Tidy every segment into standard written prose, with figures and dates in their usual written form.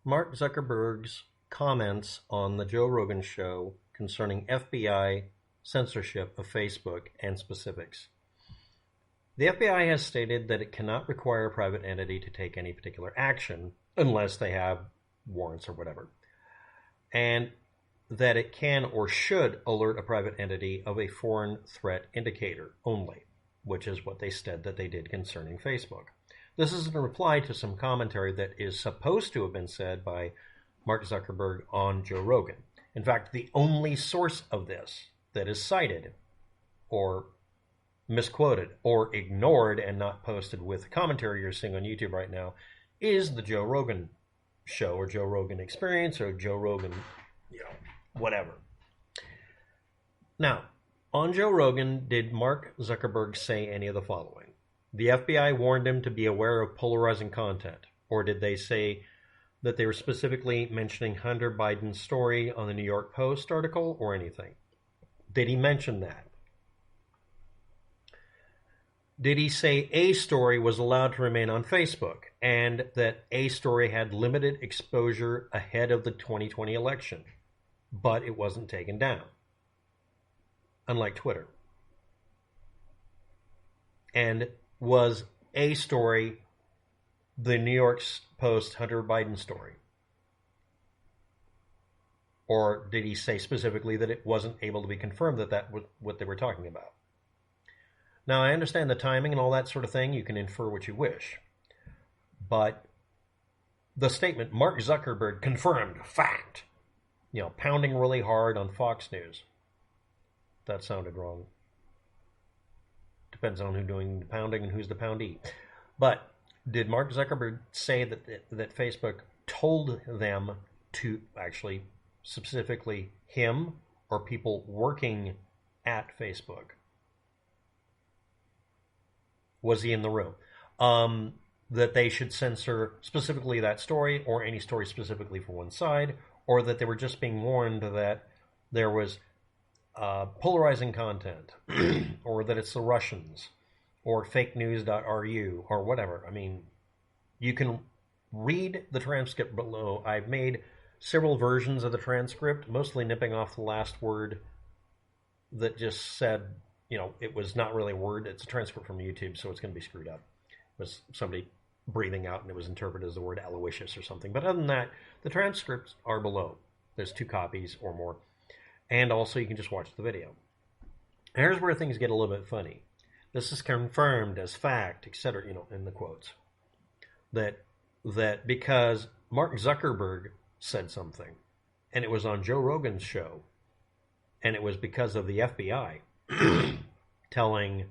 Mark Zuckerberg's comments on the Joe Rogan show concerning FBI censorship of Facebook and specifics. The FBI has stated that it cannot require a private entity to take any particular action unless they have warrants or whatever, and that it can or should alert a private entity of a foreign threat indicator only, which is what they said that they did concerning Facebook. This is in reply to some commentary that is supposed to have been said by Mark Zuckerberg on Joe Rogan. In fact, the only source of this that is cited or misquoted or ignored and not posted with commentary you're seeing on YouTube right now is the Joe Rogan show or Joe Rogan experience or Joe Rogan, whatever. Now, on Joe Rogan, did Mark Zuckerberg say any of the following? The FBI warned him to be aware of polarizing content, or did they say that they were specifically mentioning Hunter Biden's story on the New York Post article or anything? Did he mention that? Did he say a story was allowed to remain on Facebook and that a story had limited exposure ahead of the 2020 election, but it wasn't taken down, unlike Twitter? And was a story the New York Post Hunter Biden story? Or did he say specifically that it wasn't able to be confirmed that that was what they were talking about? Now, I understand the timing and all that sort of thing. You can infer what you wish. But the statement, Mark Zuckerberg confirmed, fact, pounding really hard on Fox News. That sounded wrong. Depends on who's doing the pounding and who's the poundee. But did Mark Zuckerberg say that Facebook told them to actually, specifically him or people working at Facebook? Was he in the room? That they should censor specifically that story or any story specifically for one side, or that they were just being warned that there was polarizing content, or that it's the Russians, or fake news.ru, or whatever. I mean, you can read the transcript below. I've made several versions of the transcript, mostly nipping off the last word that just said, it was not really a word. It's a transcript from YouTube, so it's going to be screwed up. It was somebody breathing out, and it was interpreted as the word Aloysius or something. But other than that, the transcripts are below. There's 2 copies or more. And also, you can just watch the video. Here's where things get a little bit funny. This is confirmed as fact, etc., in the quotes. That because Mark Zuckerberg said something, and it was on Joe Rogan's show, and it was because of the FBI telling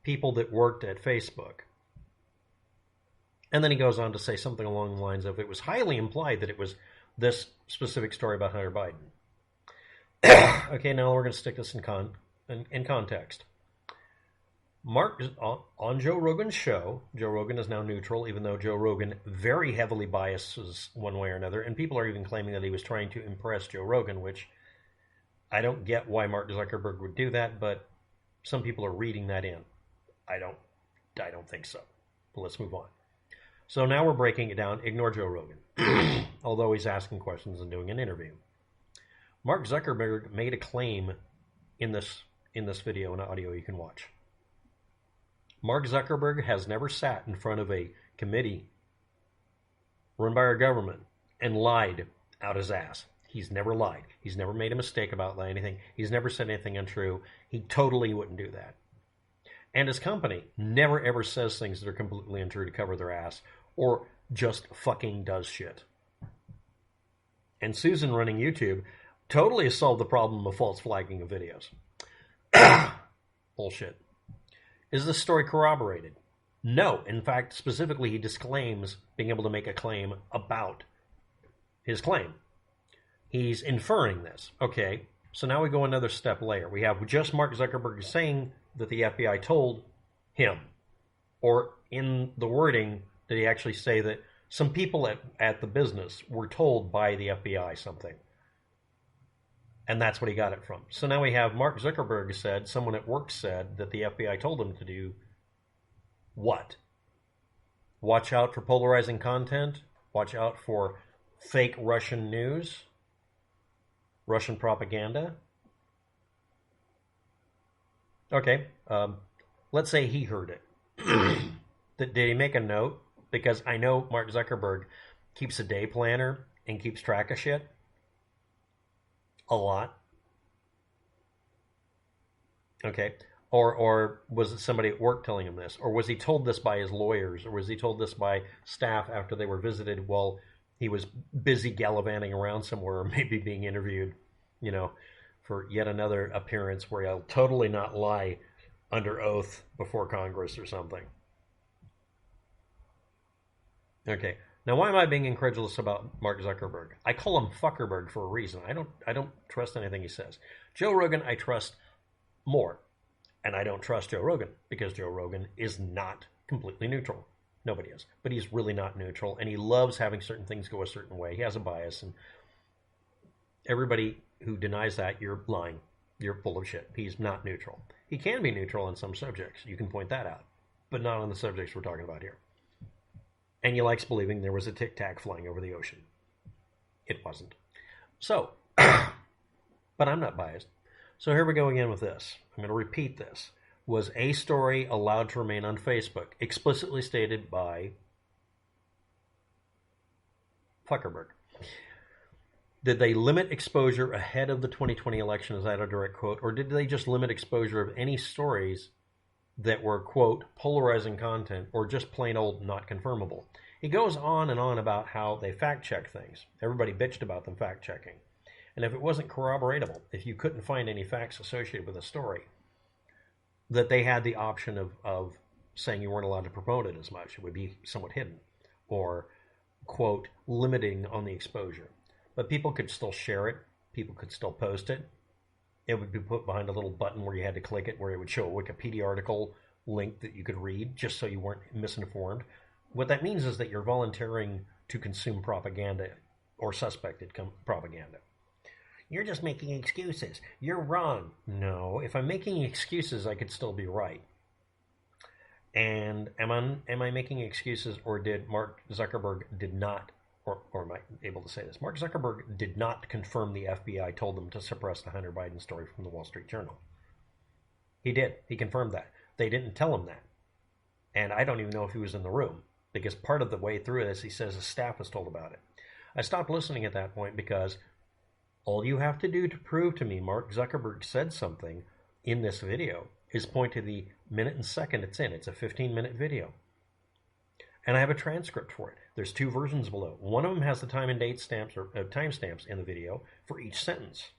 people that worked at Facebook. And then he goes on to say something along the lines of, it was highly implied that it was this specific story about Hunter Biden. Okay, now we're going to stick this in context. Mark, on Joe Rogan's show, Joe Rogan is now neutral, even though Joe Rogan very heavily biases one way or another, and people are even claiming that he was trying to impress Joe Rogan, which I don't get why Mark Zuckerberg would do that, but some people are reading that in. I don't think so. But let's move on. So now we're breaking it down. Ignore Joe Rogan, although he's asking questions and doing an interview. Mark Zuckerberg made a claim in this video and audio you can watch. Mark Zuckerberg has never sat in front of a committee run by our government and lied out his ass. He's never lied. He's never made a mistake about anything. He's never said anything untrue. He totally wouldn't do that. And his company never ever says things that are completely untrue to cover their ass or just fucking does shit. And Susan running YouTube totally has solved the problem of false flagging of videos. Bullshit. Is this story corroborated? No. In fact, specifically, he disclaims being able to make a claim about his claim. He's inferring this. Okay, so now we go another step later. We have just Mark Zuckerberg saying that the FBI told him. Or in the wording, did he actually say that some people at the business were told by the FBI something? And that's what he got it from. So now we have Mark Zuckerberg said, someone at work said that the FBI told him to do what? Watch out for polarizing content. Watch out for fake Russian news, Russian propaganda. Okay, let's say he heard it. Did he make a note? Because I know Mark Zuckerberg keeps a day planner and keeps track of shit a lot. Okay. Or was it somebody at work telling him this? Or was he told this by his lawyers? Or was he told this by staff after they were visited while he was busy gallivanting around somewhere, or maybe being interviewed, you know, for yet another appearance where he'll totally not lie under oath before Congress or something? Okay. Now, why am I being incredulous about Mark Zuckerberg? I call him Fuckerberg for a reason. I don't trust anything he says. Joe Rogan, I trust more. And I don't trust Joe Rogan because Joe Rogan is not completely neutral. Nobody is. But he's really not neutral, and he loves having certain things go a certain way. He has a bias, and everybody who denies that, you're lying. You're full of shit. He's not neutral. He can be neutral on some subjects. You can point that out. But not on the subjects we're talking about here. And he likes believing there was a tic-tac flying over the ocean. It wasn't. So, but I'm not biased. So here we go again with this. I'm going to repeat this. Was a story allowed to remain on Facebook, explicitly stated by Zuckerberg? Did they limit exposure ahead of the 2020 election? Is that a direct quote? Or did they just limit exposure of any stories that were, quote, polarizing content or just plain old not confirmable? He goes on and on about how they fact check things. Everybody bitched about them fact checking. And if it wasn't corroboratable, if you couldn't find any facts associated with a story, that they had the option of saying you weren't allowed to promote it as much. It would be somewhat hidden. Or, quote, limiting on the exposure. But people could still share it. People could still post it. It would be put behind a little button where you had to click it, where it would show a Wikipedia article link that you could read, just so you weren't misinformed. What that means is that you're volunteering to consume propaganda or suspected propaganda. You're just making excuses. You're wrong. No, if I'm making excuses, I could still be right. And am I making excuses, or did Mark Zuckerberg did not, or am I able to say this? Mark Zuckerberg did not confirm the FBI told them to suppress the Hunter Biden story from the Wall Street Journal. He did. He confirmed that. They didn't tell him that. And I don't even know if he was in the room, because part of the way through this, he says his staff was told about it. I stopped listening at that point because all you have to do to prove to me Mark Zuckerberg said something in this video is point to the minute and second it's in. It's a 15-minute video. And I have a transcript for it. There's two versions below. One of them has the time and date stamps or timestamps in the video for each sentence.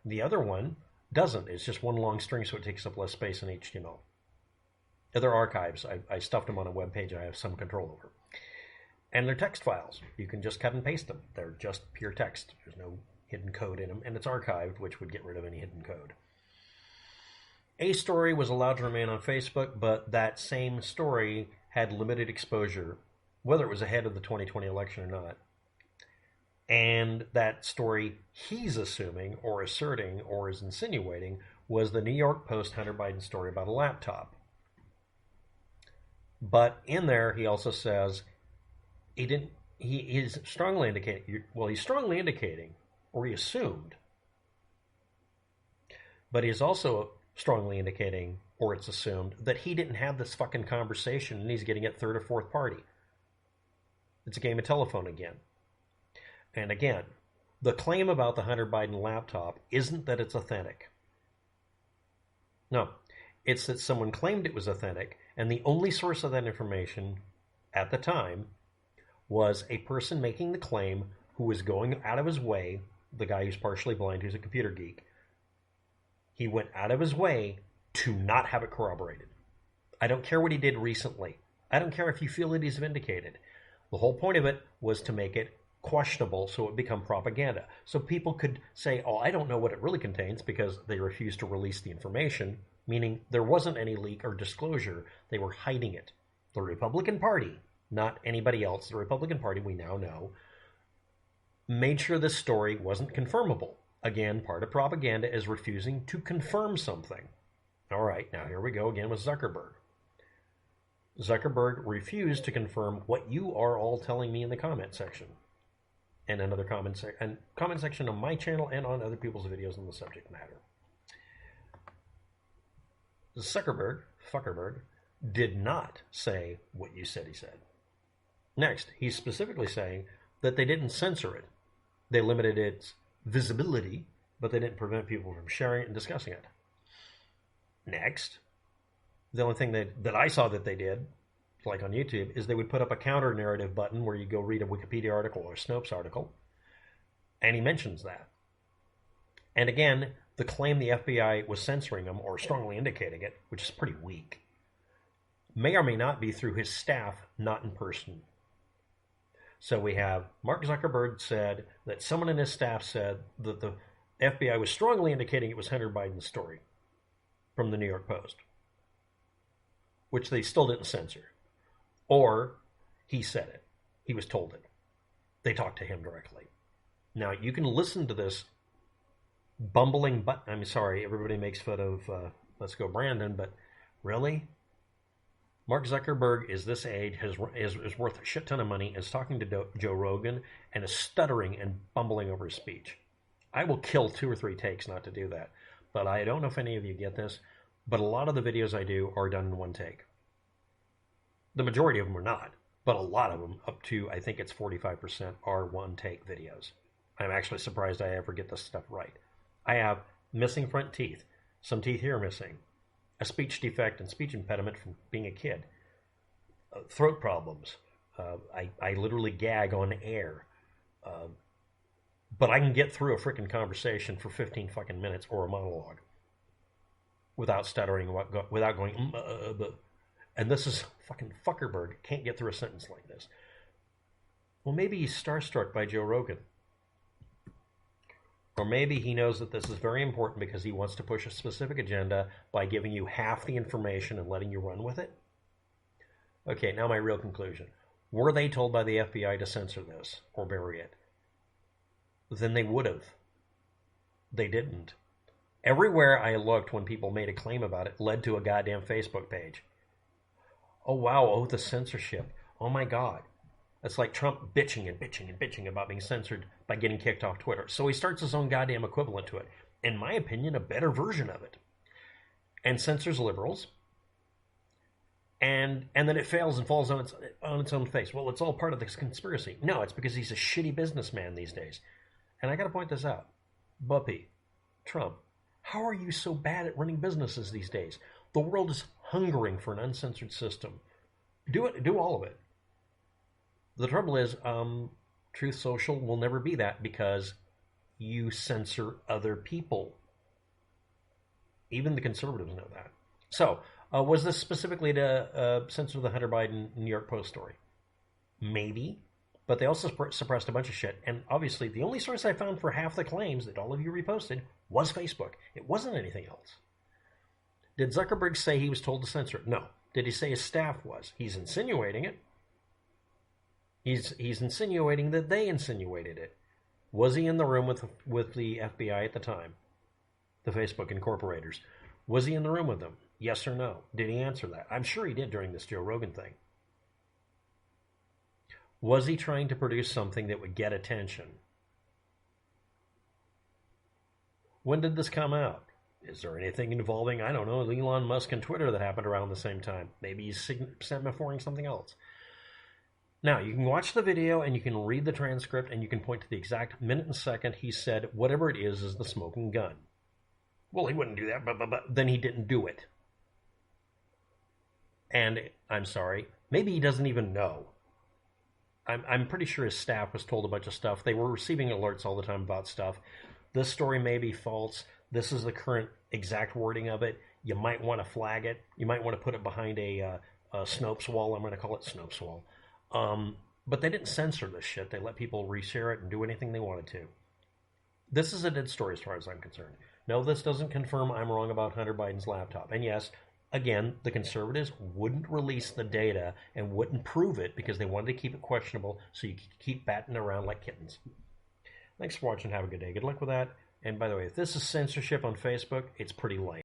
The other one doesn't. It's just one long string, so it takes up less space in HTML. They're archives. I stuffed them on a web page I have some control over. And they're text files. You can just cut and paste them. They're just pure text. There's no hidden code in them, and it's archived, which would get rid of any hidden code. A story was allowed to remain on Facebook, but that same story had limited exposure, whether it was ahead of the 2020 election or not. And that story he's assuming or asserting or is insinuating was the New York Post Hunter Biden story about a laptop. But in there, he also says he's strongly indicating, he's strongly indicating, or he assumed, but he's also strongly indicating, or it's assumed, that he didn't have this fucking conversation and he's getting it third or fourth party. It's a game of telephone again. And again, the claim about the Hunter Biden laptop isn't that it's authentic. No, it's that someone claimed it was authentic, and the only source of that information at the time was a person making the claim who was going out of his way, the guy who's partially blind, who's a computer geek. He went out of his way to not have it corroborated. I don't care what he did recently. I don't care if you feel that he's vindicated. The whole point of it was to make it questionable so it would become propaganda. So people could say, oh, I don't know what it really contains because they refused to release the information, meaning there wasn't any leak or disclosure. They were hiding it. The Republican Party, not anybody else, the Republican Party, we now know, made sure this story wasn't confirmable. Again, part of propaganda is refusing to confirm something. All right, now here we go again with Zuckerberg. Zuckerberg refused to confirm what you are all telling me in the comment section. and another comment section on my channel and on other people's videos on the subject matter. Zuckerberg did not say what you said he said. Next, he's specifically saying that they didn't censor it. They limited its visibility, but they didn't prevent people from sharing it and discussing it. Next, the only thing that I saw that they did, like on YouTube, is they would put up a counter narrative button where you go read a Wikipedia article or a Snopes article, and he mentions that. And again, the claim the FBI was censoring them or strongly indicating it, which is pretty weak, may or may not be through his staff, not in person. So we have Mark Zuckerberg said that someone in his staff said that the FBI was strongly indicating it was Hunter Biden's story from the New York Post, which they still didn't censor. Or he said it. He was told it. They talked to him directly. Now, you can listen to this bumbling, but I'm sorry, everybody makes fun of Let's Go Brandon, but really? Mark Zuckerberg is this age, is worth a shit ton of money, is talking to Joe Rogan, and is stuttering and bumbling over his speech. I will kill 2 or 3 takes not to do that. But I don't know if any of you get this, but a lot of the videos I do are done in 1 take. The majority of them are not, but a lot of them, up to I think it's 45%, are 1 take videos. I'm actually surprised I ever get this stuff right. I have missing front teeth, some teeth here missing, a speech defect and speech impediment from being a kid, throat problems. I literally gag on air. But I can get through a freaking conversation for 15 fucking minutes or a monologue without stuttering, without going, and this is fucking Zuckerberg can't get through a sentence like this. Well, maybe he's starstruck by Joe Rogan. Or maybe he knows that this is very important because he wants to push a specific agenda by giving you half the information and letting you run with it. Okay, now my real conclusion. Were they told by the FBI to censor this or bury it? Then they would have. They didn't. Everywhere I looked when people made a claim about it led to a goddamn Facebook page. Oh, wow, oh, the censorship. Oh, my God. It's like Trump bitching and bitching and bitching about being censored by getting kicked off Twitter. So he starts his own goddamn equivalent to it. In my opinion, a better version of it. And censors liberals. And then it fails and falls on its own face. Well, it's all part of this conspiracy. No, it's because he's a shitty businessman these days. And I got to point this out. Buppy, Trump, how are you so bad at running businesses these days? The world is hungering for an uncensored system. Do it. Do all of it. The trouble is, Truth Social will never be that because you censor other people. Even the conservatives know that. So, was this specifically to censor the Hunter Biden New York Post story? Maybe. But they also suppressed a bunch of shit. And obviously, the only source I found for half the claims that all of you reposted was Facebook. It wasn't anything else. Did Zuckerberg say he was told to censor it? No. Did he say his staff was? He's insinuating it. He's insinuating that they insinuated it. Was he in the room with the FBI at the time? The Facebook incorporators. Was he in the room with them? Yes or no? Did he answer that? I'm sure he did during this Joe Rogan thing. Was he trying to produce something that would get attention? When did this come out? Is there anything involving, I don't know, Elon Musk and Twitter that happened around the same time? Maybe he's semaphoring something else. Now, you can watch the video and you can read the transcript and you can point to the exact minute and second he said whatever it is the smoking gun. Well, he wouldn't do that, but then he didn't do it. And I'm sorry, maybe he doesn't even know. I'm pretty sure his staff was told a bunch of stuff. They were receiving alerts all the time about stuff. This story may be false. This is the current exact wording of it. You might want to flag it. You might want to put it behind a Snopes wall. I'm going to call it Snopes wall. But they didn't censor this shit. They let people reshare it and do anything they wanted to. This is a dead story as far as I'm concerned. No, this doesn't confirm I'm wrong about Hunter Biden's laptop. And yes, again, the conservatives wouldn't release the data and wouldn't prove it because they wanted to keep it questionable so you could keep batting around like kittens. Thanks for watching. Have a good day. Good luck with that. And by the way, if this is censorship on Facebook, it's pretty light.